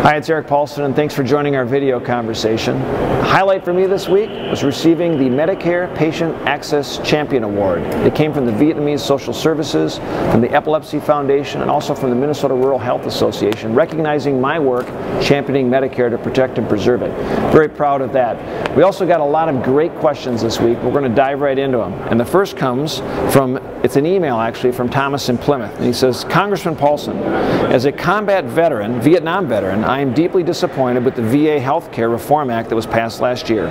Hi, it's Erik Paulsen, and thanks for joining our video conversation. The highlight for me this week was receiving the Medicare Patient Access Champion Award. It came from the Vietnamese Social Services, from the Epilepsy Foundation, and also from the Minnesota Rural Health Association, recognizing my work championing Medicare to protect and preserve it. Very proud of that. We also got a lot of great questions this week. We're going to dive right into them. And the first comes from, it's an email actually, from Thomas in Plymouth. And he says, Congressman Paulsen, as a combat veteran, Vietnam veteran, I am deeply disappointed with the VA Healthcare Reform Act that was passed last year.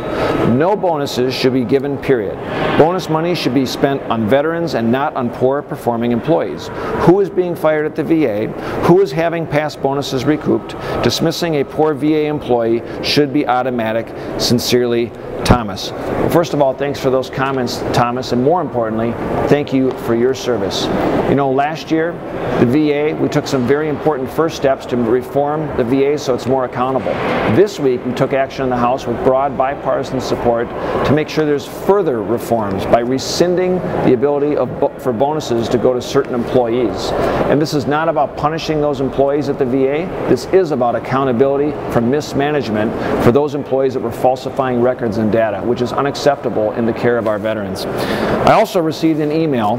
No bonuses should be given, period. Bonus money should be spent on veterans and not on poor performing employees. Who is being fired at the VA? Who is having past bonuses recouped? Dismissing a poor VA employee should be automatic. Sincerely, Thomas. Well, first of all, thanks for those comments, Thomas, and more importantly, thank you for your service. You know, last year, the VA, we took some very important first steps to reform the VA so it's more accountable. This week, we took action in the House with broad bipartisan support to make sure there's further reforms by rescinding the ability for bonuses to go to certain employees. And this is not about punishing those employees at the VA. This is about accountability for mismanagement for those employees that were falsifying records and data, which is unacceptable in the care of our veterans. I also received an email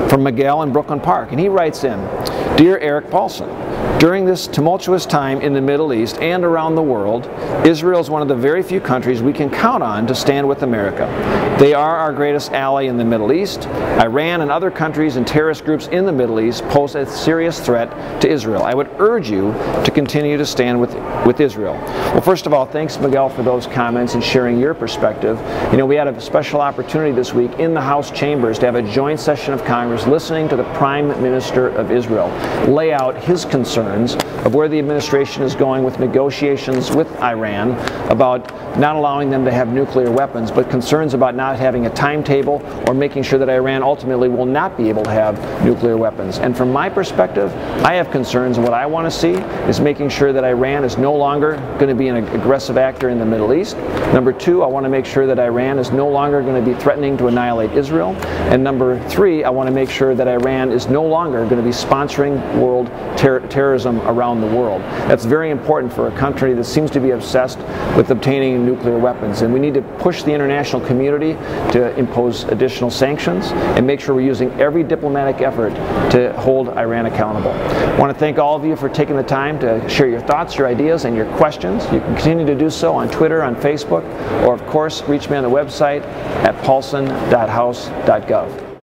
from Miguel in Brooklyn Park, and he writes in, Dear Erik Paulsen, during this tumultuous time in the Middle East and around the world, Israel is one of the very few countries we can count on to stand with America. They are our greatest ally in the Middle East. Iran and other countries and terrorist groups in the Middle East pose a serious threat to Israel. I would urge you to continue to stand with Israel. Well, first of all, thanks, Miguel, for those comments and sharing your perspective. You know, we had a special opportunity this week in the House chambers to have a joint session of Congress listening to the Prime Minister of Israel lay out his concerns of where the administration is going with negotiations with Iran about not allowing them to have nuclear weapons, but concerns about not having a timetable or making sure that Iran ultimately will not be able to have nuclear weapons. And from my perspective, I have concerns, and what I want to see is making sure that Iran is no longer going to be an aggressive actor in the Middle East. Number two, I want to make sure that Iran is no longer going to be threatening to annihilate Israel. And number three, I want to make sure that Iran is no longer going to be sponsoring world terrorism around the world. That's very important for a country that seems to be obsessed with obtaining nuclear weapons. And we need to push the international community to impose additional sanctions and make sure we're using every diplomatic effort to hold Iran accountable. I want to thank all of you for taking the time to share your thoughts, your ideas, and your questions. You can continue to do so on Twitter, on Facebook, or of course, reach me on the website at paulsen.house.gov.